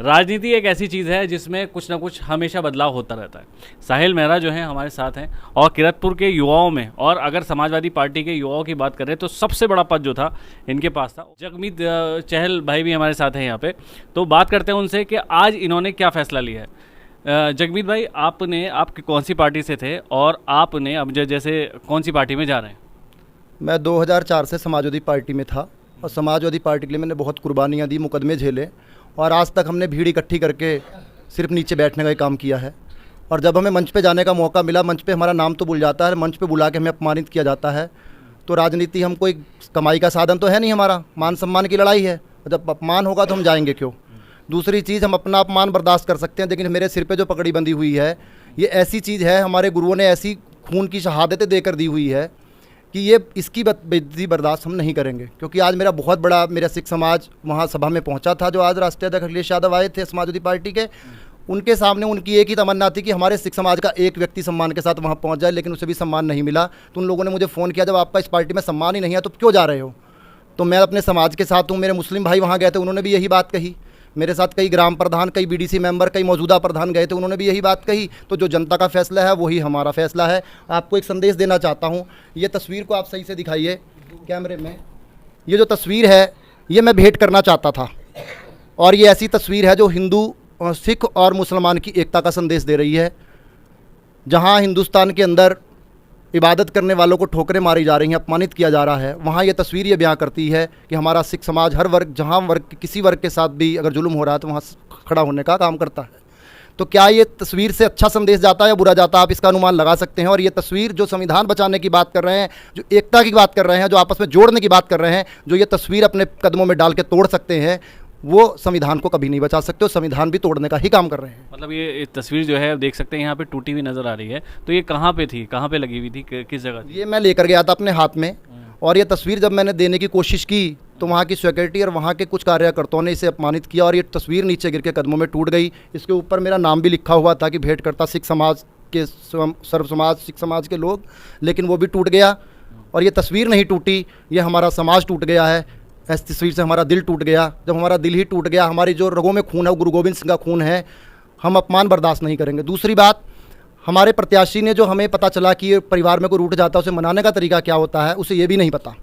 राजनीति एक ऐसी चीज़ है जिसमें कुछ ना कुछ हमेशा बदलाव होता रहता है। साहिल मेहरा जो है हमारे साथ हैं और किरतपुर के युवाओं में, और अगर समाजवादी पार्टी के युवाओं की बात करें तो सबसे बड़ा पद जो था इनके पास था। जगमीत चहल भाई भी हमारे साथ हैं यहाँ पे, तो बात करते हैं उनसे कि आज इन्होंने क्या फ़ैसला लिया है। जगमीत भाई, आप कौन सी पार्टी से थे और आपने अब जैसे कौन सी पार्टी में जा रहे हैं? मैं 2004 से समाजवादी पार्टी में था और समाजवादी पार्टी के लिए मैंने बहुत कुर्बानियाँ दी, मुकदमे झेले और आज तक हमने भीड़ इकट्ठी करके सिर्फ नीचे बैठने का ही काम किया है। और जब हमें मंच पे जाने का मौका मिला, मंच पे हमारा नाम तो भूल जाता है, मंच पे बुला के हमें अपमानित किया जाता है। तो राजनीति हम कोई कमाई का साधन तो है नहीं, हमारा मान सम्मान की लड़ाई है। जब अपमान होगा तो हम जाएंगे क्यों? दूसरी चीज़, हम अपना अपमान बर्दाश्त कर सकते हैं, लेकिन मेरे सिर पे जो पगड़ी बंधी हुई है ये ऐसी चीज़ है, हमारे गुरुओं ने ऐसी खून की शहादतें देकर दी हुई है कि ये इसकी बेइज्जती बर्दाश्त हम नहीं करेंगे। क्योंकि आज मेरा सिख समाज वहाँ सभा में पहुँचा था, जो आज राष्ट्रीय अध्यक्ष अखिलेश यादव आए थे समाजवादी पार्टी के, उनके सामने उनकी एक ही तमन्ना थी कि हमारे सिख समाज का एक व्यक्ति सम्मान के साथ वहाँ पहुँच जाए, लेकिन उसे भी सम्मान नहीं मिला। तो उन लोगों ने मुझे फ़ोन किया, जब आपका इस पार्टी में सम्मान ही नहीं है तो क्यों जा रहे हो? तो मैं अपने समाज के साथ हूँ। मेरे मुस्लिम भाई वहाँ गए थे, उन्होंने भी यही बात कही। मेरे साथ कई ग्राम प्रधान, कई बीडीसी मेंबर, कई मौजूदा प्रधान गए थे, उन्होंने भी यही बात कही। तो जो जनता का फैसला है वही हमारा फैसला है। आपको एक संदेश देना चाहता हूँ, ये तस्वीर को आप सही से दिखाइए कैमरे में। ये जो तस्वीर है ये मैं भेंट करना चाहता था, और ये ऐसी तस्वीर है जो हिंदू, सिख और मुसलमान की एकता का संदेश दे रही है। जहाँ हिंदुस्तान के अंदर इबादत करने वालों को ठोकरें मारी जा रही हैं, अपमानित किया जा रहा है, वहाँ ये तस्वीर ये बयां करती है कि हमारा सिख समाज हर वर्ग, जहाँ वर्ग किसी वर्ग के साथ भी अगर जुल्म हो रहा है तो वहाँ खड़ा होने का काम करता है। तो क्या ये तस्वीर से अच्छा संदेश जाता है या बुरा जाता है, आप इसका अनुमान लगा सकते हैं। और ये तस्वीर जो संविधान बचाने की बात कर रहे हैं, जो एकता की बात कर रहे हैं, जो आपस में जोड़ने की बात कर रहे हैं, जो ये तस्वीर अपने कदमों में डाल के तोड़ सकते हैं, वो संविधान को कभी नहीं बचा सकते, और संविधान भी तोड़ने का ही काम कर रहे हैं। मतलब ये तस्वीर जो है देख सकते हैं यहाँ पे टूटी हुई नज़र आ रही है, तो ये कहाँ पे थी, कहाँ पे लगी हुई थी, किस जगह थी? ये मैं लेकर गया था अपने हाथ में, और ये तस्वीर जब मैंने देने की कोशिश की तो वहाँ की सिक्योरिटी और वहाँ के कुछ कार्यकर्ताओं ने इसे अपमानित किया, और ये तस्वीर नीचे गिर के कदमों में टूट गई। इसके ऊपर मेरा नाम भी लिखा हुआ था कि भेंटकर्ता सिख समाज के, सर्व समाज सिख समाज के लोग, लेकिन वो भी टूट गया। और ये तस्वीर नहीं टूटी, ये हमारा समाज टूट गया है। इस तस्वीर से हमारा दिल टूट गया। जब हमारा दिल ही टूट गया, हमारी जो रगों में खून है वो गुरु गोविंद सिंह का खून है, हम अपमान बर्दाश्त नहीं करेंगे। दूसरी बात, हमारे प्रत्याशी ने, जो हमें पता चला कि ये परिवार में कोई रूठ जाता है उसे मनाने का तरीका क्या होता है, उसे ये भी नहीं पता।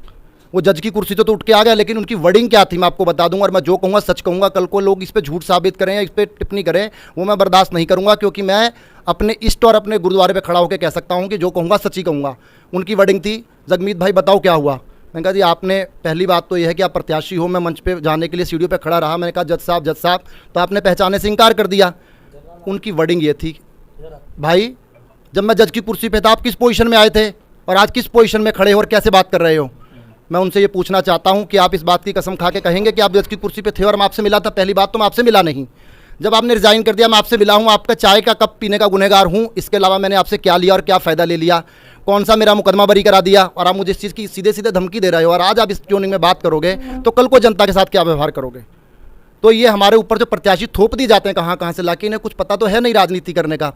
वो जज की कुर्सी तो उठ के आ गया, लेकिन उनकी वर्डिंग क्या थी मैं आपको बता दूंगा। और मैं जो कहूँगा सच कहूँगा, कल को लोग इस पर झूठ साबित करें या इस पर टिप्पणी करें, वो मैं बर्दाश्त नहीं करूँगा। क्योंकि मैं अपने इष्ट और अपने गुरुद्वारे पे खड़ा होकर कह सकता हूँ कि जो कहूँगा सच ही कहूँगा। उनकी वर्डिंग थी, जगमीत भाई बताओ क्या हुआ। मैंने कहा जी, आपने, पहली बात तो ये है कि आप प्रत्याशी हो। मैं मंच पे जाने के लिए सीढ़ियों पे खड़ा रहा, मैंने कहा जज साहब, तो आपने पहचाने से इनकार कर दिया। उनकी वर्डिंग ये थी, भाई जब मैं जज की कुर्सी पे था आप किस पोजीशन में आए थे और आज किस पोजीशन में खड़े हो और कैसे बात कर रहे हो? मैं उनसे ये पूछना चाहता हूँ कि आप इस बात की कसम खा के कहेंगे कि आप जज की कुर्सी पे थे और मैं आपसे मिला था? पहली बात तो मैं आपसे मिला नहीं। जब आपने रिजाइन कर दिया मैं आपसे मिला हूँ, आपका चाय का कप पीने का गुनहगार हूँ। इसके अलावा मैंने आपसे क्या लिया और क्या फ़ायदा ले लिया? कौन सा मेरा मुकदमा बरी करा दिया? और आप मुझे इस चीज़ की सीधे सीधे धमकी दे रहे हो, और आज आप इस ट्यूनिंग में बात करोगे तो कल को जनता के साथ क्या व्यवहार करोगे? तो ये हमारे ऊपर जो प्रत्याशी थोप दी जाते हैं कहाँ कहाँ से लाके, इन्हें कुछ पता तो है नहीं राजनीति करने का।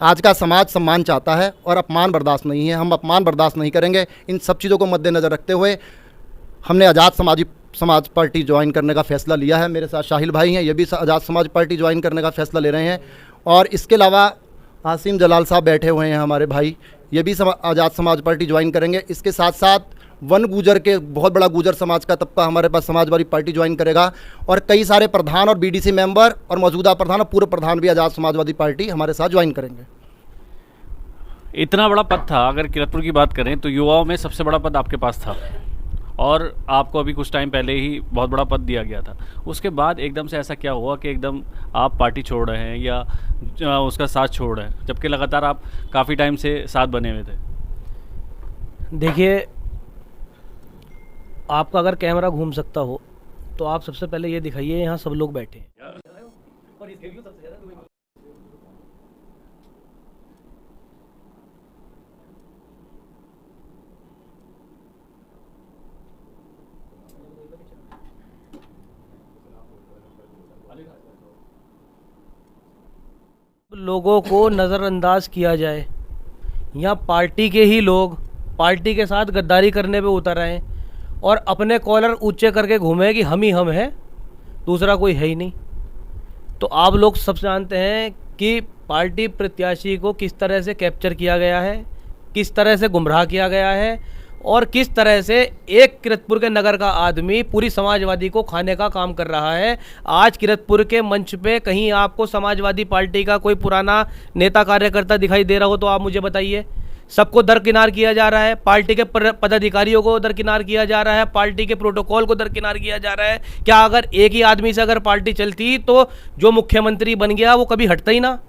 आज का समाज सम्मान चाहता है और अपमान बर्दाश्त नहीं है। हम अपमान बर्दाश्त नहीं करेंगे। इन सब चीज़ों को मद्देनज़र रखते हुए हमने आज़ाद समाज पार्टी ज्वाइन करने का फ़ैसला लिया है। मेरे साथ शाहिल भाई हैं, ये भी आज़ाद समाज पार्टी ज्वाइन करने का फ़ैसला ले रहे हैं। और इसके अलावा आसिम जलाल साहब बैठे हुए हैं हमारे भाई, ये भी आज़ाद समाज पार्टी ज्वाइन करेंगे। इसके साथ साथ वन गुजर के बहुत बड़ा गुजर समाज का तबका हमारे पास समाजवादी पार्टी ज्वाइन करेगा। और कई सारे प्रधान और बीडीसी मेंबर और मौजूदा प्रधान और पूर्व प्रधान भी आज़ाद समाजवादी पार्टी हमारे साथ ज्वाइन करेंगे। इतना बड़ा पद था, अगर किरतपुर की बात करें तो युवाओं में सबसे बड़ा पद आपके पास था, और आपको अभी कुछ टाइम पहले ही बहुत बड़ा पद दिया गया था। उसके बाद एकदम से ऐसा क्या हुआ कि एकदम आप पार्टी छोड़ रहे हैं या उसका साथ छोड़ रहे हैं, जबकि लगातार आप काफ़ी टाइम से साथ बने हुए थे? देखिए, आपका अगर कैमरा घूम सकता हो तो आप सबसे पहले ये दिखाइए, यहाँ सब लोग बैठे हैं। लोगों को नज़रअंदाज किया जाए, यहाँ पार्टी के ही लोग पार्टी के साथ गद्दारी करने पे उतर आए और अपने कॉलर ऊंचे करके घूमे कि हम ही हम हैं, दूसरा कोई है ही नहीं। तो आप लोग सब जानते हैं कि पार्टी प्रत्याशी को किस तरह से कैप्चर किया गया है, किस तरह से गुमराह किया गया है और किस तरह से एक किरतपुर के नगर का आदमी पूरी समाजवादी को खाने का काम कर रहा है। आज किरतपुर के मंच पे कहीं आपको समाजवादी पार्टी का कोई पुराना नेता कार्यकर्ता दिखाई दे रहा हो तो आप मुझे बताइए। सबको दरकिनार किया जा रहा है, पार्टी के पदाधिकारियों को दरकिनार किया जा रहा है, पार्टी के प्रोटोकॉल को दरकिनार किया जा रहा है। क्या अगर एक ही आदमी से अगर पार्टी चलती तो जो मुख्यमंत्री बन गया वो कभी हटता ही ना?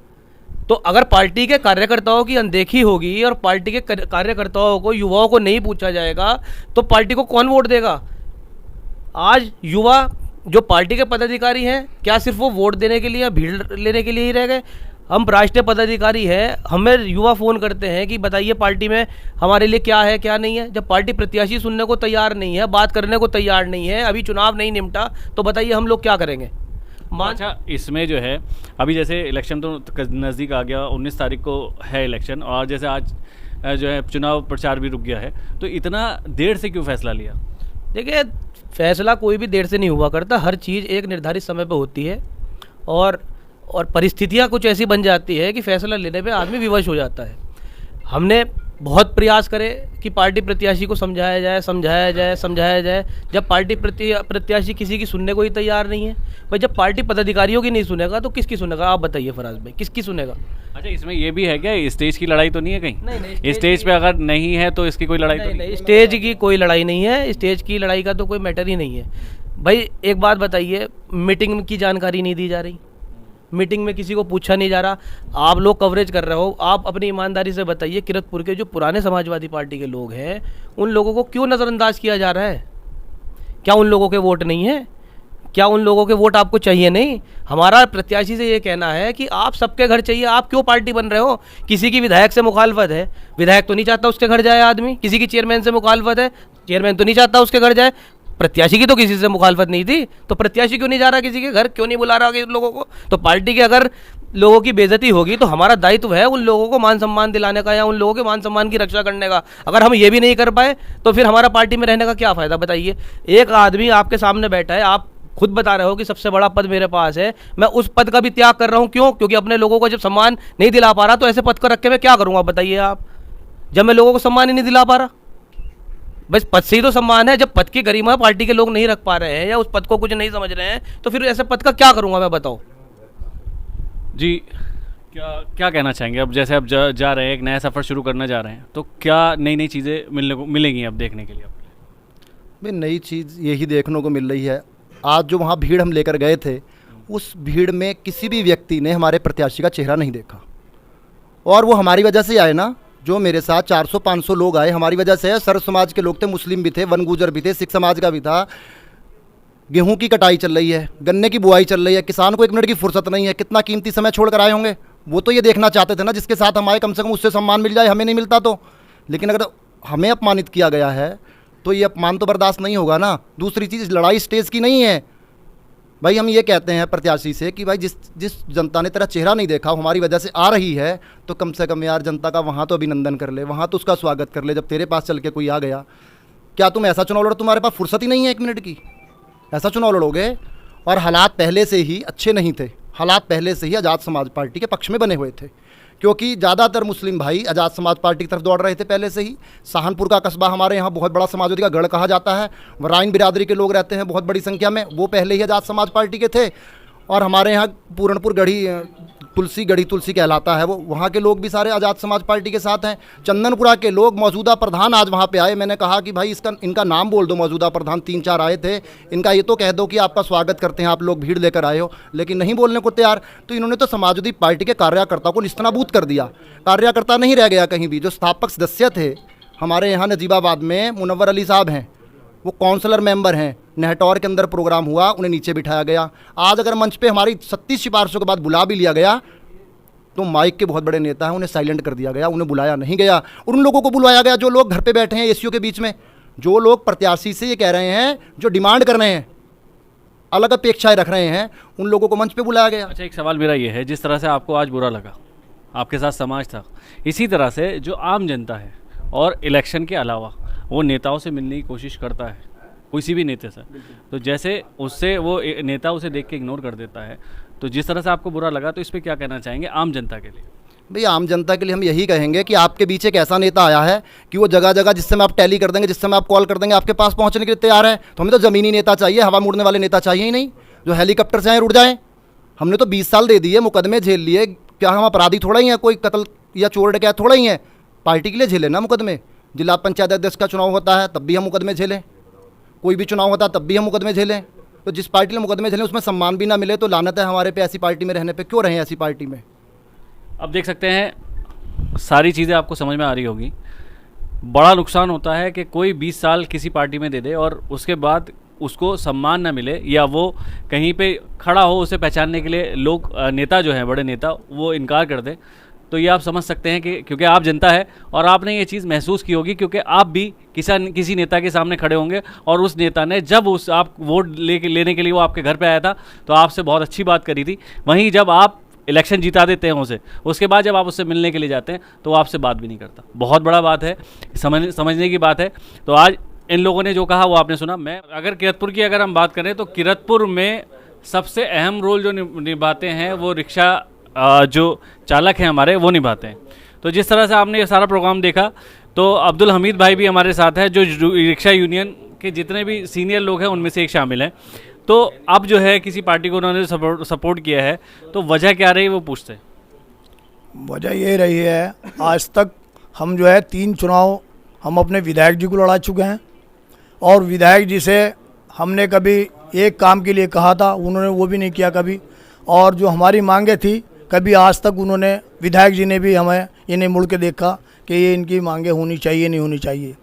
तो अगर पार्टी के कार्यकर्ताओं की अनदेखी होगी और पार्टी के कार्यकर्ताओं को, युवाओं को नहीं पूछा जाएगा तो पार्टी को कौन वोट देगा? आज युवा जो पार्टी के पदाधिकारी हैं, क्या सिर्फ वो वोट देने के लिए, भीड़ लेने के लिए ही रह गए? हम राष्ट्रीय पदाधिकारी हैं, हमें युवा फ़ोन करते हैं कि बताइए पार्टी में हमारे लिए क्या है क्या नहीं है। जब पार्टी प्रत्याशी सुनने को तैयार नहीं है, बात करने को तैयार नहीं है, अभी चुनाव नहीं निपटा, तो बताइए हम लोग क्या करेंगे? अच्छा, इसमें जो है अभी जैसे इलेक्शन तो नज़दीक आ गया, 19 तारीख को है इलेक्शन, और जैसे आज जो है चुनाव प्रचार भी रुक गया है, तो इतना देर से क्यों फैसला लिया? देखिए, फैसला कोई भी देर से नहीं हुआ करता, हर चीज़ एक निर्धारित समय पर होती है और परिस्थितियाँ कुछ ऐसी बन जाती है कि फैसला लेने पे आदमी विवश हो जाता है। हमने बहुत प्रयास करे कि पार्टी प्रत्याशी को समझाया जाए। जब पार्टी प्रत्याशी किसी की सुनने को ही तैयार नहीं है, भाई जब पार्टी पदाधिकारियों की नहीं सुनेगा तो किसकी सुनेगा? आप बताइए फराज भाई, किसकी सुनेगा? अच्छा, इसमें ये भी है क्या, स्टेज की लड़ाई तो नहीं है कहीं? नहीं, स्टेज पे अगर नहीं है तो इसकी कोई लड़ाई तो नहीं? स्टेज की कोई लड़ाई नहीं है, स्टेज की लड़ाई का तो कोई मैटर ही नहीं है। भाई एक बात बताइए, मीटिंग की जानकारी नहीं दी जा रही, मीटिंग में किसी को पूछा नहीं जा रहा। आप लोग कवरेज कर रहे हो, आप अपनी ईमानदारी से बताइए, किरतपुर के जो पुराने समाजवादी पार्टी के लोग हैं उन लोगों को क्यों नज़रअंदाज किया जा रहा है? क्या उन लोगों के वोट नहीं है? क्या उन लोगों के वोट आपको चाहिए नहीं? हमारा प्रत्याशी से ये कहना है कि आप सबके घर चाहिए, आप क्यों पार्टी बन रहे हो? किसी की विधायक से मुखालफत है, विधायक तो नहीं चाहता उसके घर जाए आदमी। किसी की चेयरमैन से मुखालफत है, चेयरमैन तो नहीं चाहता उसके घर जाए। प्रत्याशी की तो किसी से मुखालफत नहीं थी, तो प्रत्याशी क्यों नहीं जा रहा किसी के घर, क्यों नहीं बुला रहा उन लोगों को? तो पार्टी के अगर लोगों की बेइज्जती होगी तो हमारा दायित्व है उन लोगों को मान सम्मान दिलाने का या उन लोगों के मान सम्मान की रक्षा करने का। अगर हम ये भी नहीं कर पाए तो फिर हमारा पार्टी में रहने का क्या फ़ायदा? बताइए। एक आदमी आपके सामने बैठा है, आप खुद बता रहे हो कि सबसे बड़ा पद मेरे पास है, मैं उस पद का भी त्याग कर रहा हूँ। क्यों? क्योंकि अपने लोगों को जब सम्मान नहीं दिला पा रहा तो ऐसे पद को रख के मैं क्या करूँगा? बताइए आप, जब मैं लोगों को सम्मान ही नहीं दिला पा रहा। बस पद से ही तो सम्मान है। जब पद की गरिमा पार्टी के लोग नहीं रख पा रहे हैं या उस पद को कुछ नहीं समझ रहे हैं तो फिर ऐसे पद का क्या करूंगा मैं? बताओ जी। क्या कहना चाहेंगे? अब जैसे अब जा रहे हैं, एक नया सफ़र शुरू करना जा रहे हैं, तो क्या नई नई चीज़ें मिलेंगी अब देखने के लिए? भाई नई चीज़ यही देखने को मिल रही है। आज जो वहाँ भीड़ हम लेकर गए थे, उस भीड़ में किसी भी व्यक्ति ने हमारे प्रत्याशी का चेहरा नहीं देखा, और वो हमारी वजह से आए ना। जो मेरे साथ 400-500 लोग आए हमारी वजह से। सर्व समाज के लोग थे, मुस्लिम भी थे, वन गुजर भी थे, सिख समाज का भी था। गेहूं की कटाई चल रही है, गन्ने की बुआई चल रही है, किसान को 1 मिनट की फुर्सत नहीं है। कितना कीमती समय छोड़ कर आए होंगे। वो तो ये देखना चाहते थे ना, जिसके साथ हम आए कम से कम उससे सम्मान मिल जाए, हमें नहीं मिलता तो। लेकिन अगर हमें अपमानित किया गया है तो ये अपमान तो बर्दाश्त नहीं होगा ना। दूसरी चीज़, लड़ाई स्टेज की नहीं है भाई। हम ये कहते हैं प्रत्याशी से कि भाई जिस जनता ने तेरा चेहरा नहीं देखा, हमारी वजह से आ रही है, तो कम से कम यार जनता का वहाँ तो अभिनंदन कर ले, वहाँ तो उसका स्वागत कर ले। जब तेरे पास चल के कोई आ गया, क्या तुम ऐसा चुनाव लड़ो, तुम्हारे पास फुर्सत ही नहीं है 1 मिनट की? ऐसा चुनाव लड़ोगे? और हालात पहले से ही अच्छे नहीं थे, हालात पहले से ही आज़ाद समाज पार्टी के पक्ष में बने हुए थे, क्योंकि ज़्यादातर मुस्लिम भाई आज़ाद समाज पार्टी की तरफ दौड़ रहे थे पहले से ही। सहारनपुर का कस्बा हमारे यहाँ बहुत बड़ा समाजवादी का गढ़ कहा जाता है, वराइन बिरादरी के लोग रहते हैं बहुत बड़ी संख्या में, वो पहले ही आज़ाद समाज पार्टी के थे। और हमारे यहाँ पूरनपुर गढ़ी तुलसी कहलाता है, वो वहाँ के लोग भी सारे आज़ाद समाज पार्टी के साथ हैं। चंदनपुरा के लोग, मौजूदा प्रधान आज वहाँ पे आए, मैंने कहा कि भाई इनका नाम बोल दो। मौजूदा प्रधान 3-4 आए थे, इनका ये तो कह दो कि आपका स्वागत करते हैं, आप लोग भीड़ लेकर आए हो, लेकिन नहीं बोलने को तैयार। तो इन्होंने तो समाजवादी पार्टी के कार्यकर्ता को निस्तनाबूद कर दिया। कार्यकर्ता नहीं रह गया कहीं भी। जो स्थापक सदस्य थे हमारे यहाँ नजीबाबाद में, मुनव्वर अली साहब हैं, वो काउंसलर मेंबर हैं। नेहटौर के अंदर प्रोग्राम हुआ, उन्हें नीचे बिठाया गया। आज अगर मंच पे हमारी 36 सिफारिशों के बाद बुला भी लिया गया तो माइक के बहुत बड़े नेता हैं, उन्हें साइलेंट कर दिया गया, उन्हें बुलाया नहीं गया। और उन लोगों को बुलाया गया जो लोग घर पे बैठे हैं एसीओ के बीच में, जो लोग प्रत्याशी से ये कह रहे हैं, जो डिमांड कर रहे हैं, अलग अपेक्षाएं रख रहे हैं, उन लोगों को मंच पे बुलाया गया। अच्छा, एक सवाल मेरा ये है, जिस तरह से आपको आज बुरा लगा, आपके साथ समाज था, इसी तरह से जो आम जनता है और इलेक्शन के अलावा वो नेताओं से मिलने की कोशिश करता है, किसी भी नेता से, तो जैसे उससे वो नेता उसे देख के इग्नोर कर देता है, तो जिस तरह से आपको बुरा लगा, तो इस पर क्या कहना चाहेंगे आम जनता के लिए? भाई आम जनता के लिए हम यही कहेंगे कि आपके बीच एक ऐसा नेता आया है कि वो जगह जगह जिस समय आप टैली कर देंगे, जिस समय आप कॉल कर देंगे, आपके पास पहुंचने के लिए तैयार है। तो हमें तो ज़मीनी नेता चाहिए, हवा मुड़ने वाले नेता चाहिए ही नहीं, जो हेलीकॉप्टर से आए उड़ जाएँ। हमने तो 20 साल दे दिए, मुकदमे झेल लिए, क्या हम अपराधी थोड़ा ही हैं, कोई कत्ल या चोर डकैत थोड़ा ही हैं। पार्टी के लिए झेले ना मुकदमे। जिला पंचायत अध्यक्ष का चुनाव होता है तब भी हम मुकदमे झेलें, कोई भी चुनाव होता है तब भी हम मुकदमे झेलें। तो जिस पार्टी ने मुकदमे झेलें उसमें सम्मान भी ना मिले तो लानत है हमारे पे ऐसी पार्टी में रहने पे। क्यों रहें ऐसी पार्टी में? अब देख सकते हैं सारी चीज़ें आपको समझ में आ रही होगी। बड़ा नुकसान होता है कि कोई 20 साल किसी पार्टी में दे दे और उसके बाद उसको सम्मान ना मिले, या वो कहीं पे खड़ा हो उसे पहचानने के लिए लोग, नेता जो हैं, बड़े नेता, वो इनकार कर दें। तो ये आप समझ सकते हैं कि क्योंकि आप जनता है और आपने ये चीज़ महसूस की होगी, क्योंकि आप भी किसी नेता के सामने खड़े होंगे और उस नेता ने जब उस आप वोट लेने के लिए वो आपके घर पे आया था तो आपसे बहुत अच्छी बात करी थी। वहीं जब आप इलेक्शन जिता देते हैं उसे, उसके बाद जब आप उससे मिलने के लिए जाते हैं तो वो आपसे बात भी नहीं करता। बहुत बड़ा बात है, समझने की बात है। तो आज इन लोगों ने जो कहा वो आपने सुना। मैं अगर किरतपुर की अगर हम बात करें तो किरतपुर में सबसे अहम रोल जो निभाते हैं वो रिक्शा जो चालक हैं हमारे, वो निभाते हैं। तो जिस तरह से आपने ये सारा प्रोग्राम देखा तो अब्दुल हमीद भाई भी हमारे साथ है, जो रिक्शा यूनियन के जितने भी सीनियर लोग हैं उनमें से एक शामिल हैं। तो अब जो है किसी पार्टी को उन्होंने सपोर्ट किया है, तो वजह क्या रही वो पूछते हैं। वजह ये रही है, आज तक हम जो है 3 चुनाव हम अपने विधायक जी को लड़ा चुके हैं और विधायक जी से हमने कभी एक काम के लिए कहा था, उन्होंने वो भी नहीं किया कभी। और जो हमारी मांगे थी कभी आज तक उन्होंने, विधायक जी ने भी हमें ये नहीं मुड़ के देखा कि ये इनकी मांगे होनी चाहिए नहीं होनी चाहिए।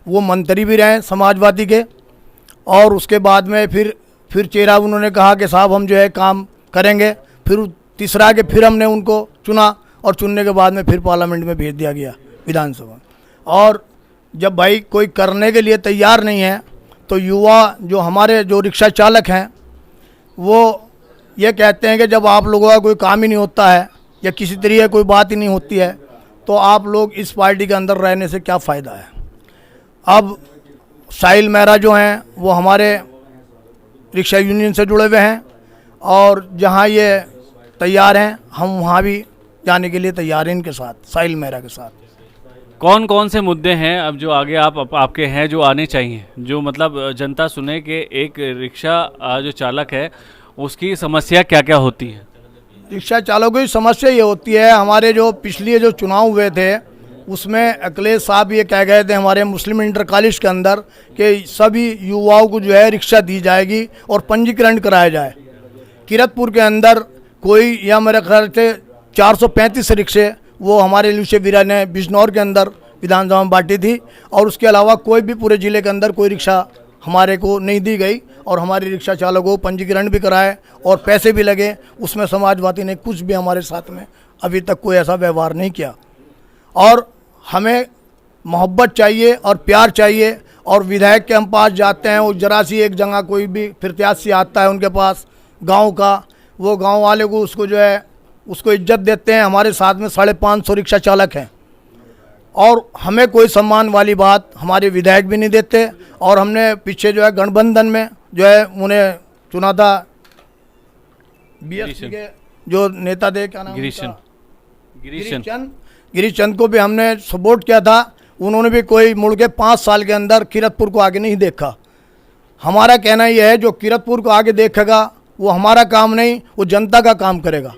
वो मंत्री भी रहे समाजवादी के और उसके बाद में फिर चेहरा उन्होंने कहा कि साहब हम जो है काम करेंगे। फिर तीसरा के फिर हमने उनको चुना और चुनने के बाद में फिर पार्लियामेंट में भेज दिया गया, विधानसभा। और जब भाई कोई करने के लिए तैयार नहीं है तो युवा जो हमारे जो रिक्शा चालक हैं वो ये कहते हैं कि जब आप लोगों का कोई काम ही नहीं होता है या किसी तरीके कोई बात ही नहीं होती है तो आप लोग इस पार्टी के अंदर रहने से क्या फ़ायदा है। अब साहिल मेहरा जो हैं वो हमारे रिक्शा यूनियन से जुड़े हुए हैं और जहां ये तैयार हैं हम वहां भी जाने के लिए तैयार हैं इनके साथ, साहिल मेहरा के साथ। कौन कौन से मुद्दे हैं अब जो आगे आपके हैं जो आने चाहिए, जो मतलब जनता सुने कि एक रिक्शा जो चालक है उसकी समस्या क्या क्या होती है? रिक्शा चालकों की समस्या ये होती है, हमारे जो पिछले जो चुनाव हुए थे उसमें अखिलेश साहब ये कह गए थे हमारे मुस्लिम इंटर कॉलेज के अंदर कि सभी युवाओं को जो है रिक्शा दी जाएगी और पंजीकरण कराया जाए। किरतपुर के अंदर कोई, या मेरे ख्याल से 435 रिक्शे वो हमारे लुशे वीरा ने बिजनौर के अंदर विधानसभा में बांटी थी और उसके अलावा कोई भी पूरे ज़िले के अंदर कोई रिक्शा हमारे को नहीं दी गई। और हमारे रिक्शा चालकों को पंजीकरण भी कराए और पैसे भी लगे, उसमें समाजवादी ने कुछ भी हमारे साथ में अभी तक कोई ऐसा व्यवहार नहीं किया। और हमें मोहब्बत चाहिए और प्यार चाहिए और विधायक के हम पास जाते हैं, वो जरा सी एक जगह कोई भी प्रत्याशी आता है उनके पास गांव का, वो गांव वाले को उसको जो है उसको इज्जत देते हैं। हमारे साथ में 550 रिक्शा चालक हैं और हमें कोई सम्मान वाली बात हमारे विधायक भी नहीं देते। और हमने पीछे जो है गठबंधन में जो है उन्हें चुना था, बीएसपी के जो नेता थे, क्या नाम गिरीश चंद को भी हमने सपोर्ट किया था। उन्होंने भी कोई मुड़ के 5 साल के अंदर किरतपुर को आगे नहीं देखा। हमारा कहना यह है जो किरतपुर को आगे देखेगा वो हमारा काम नहीं, वो जनता का काम करेगा।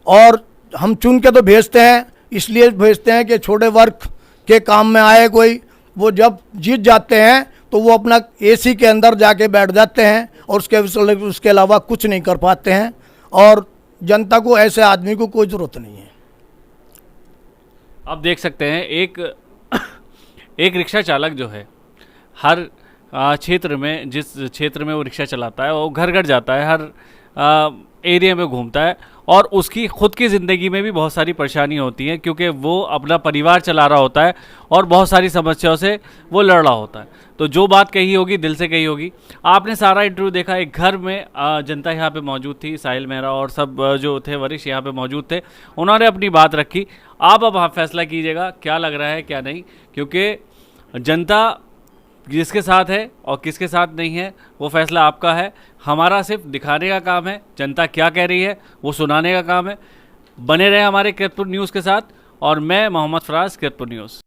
और हम चुन के तो भेजते हैं, इसलिए भेजते हैं कि छोटे वर्ग के काम में आए कोई, वो जब जीत जाते हैं तो वो अपना एसी के अंदर जाके बैठ जाते हैं और उसके अलावा कुछ नहीं कर पाते हैं। और जनता को ऐसे आदमी को कोई ज़रूरत नहीं है। आप देख सकते हैं एक रिक्शा चालक जो है हर क्षेत्र में, जिस क्षेत्र में वो रिक्शा चलाता है वो घर घर जाता है, हर एरिया में घूमता है और उसकी खुद की ज़िंदगी में भी बहुत सारी परेशानी होती है क्योंकि वो अपना परिवार चला रहा होता है और बहुत सारी समस्याओं से वो लड़ रहा होता है। तो जो बात कही होगी दिल से कही होगी। आपने सारा इंटरव्यू देखा, एक घर में जनता यहाँ पे मौजूद थी, साहिल मेहरा और सब जो थे वरिष्ठ यहाँ पे मौजूद थे, उन्होंने अपनी बात रखी। आप अब फैसला कीजिएगा क्या लग रहा है क्या नहीं, क्योंकि जनता किसके साथ है और किसके साथ नहीं है वो फैसला आपका है। हमारा सिर्फ दिखाने का काम है, जनता क्या कह रही है वो सुनाने का काम है। बने रहे हमारे किरतपुर न्यूज़ के साथ, और मैं मोहम्मद फराज, किरतपुर न्यूज़।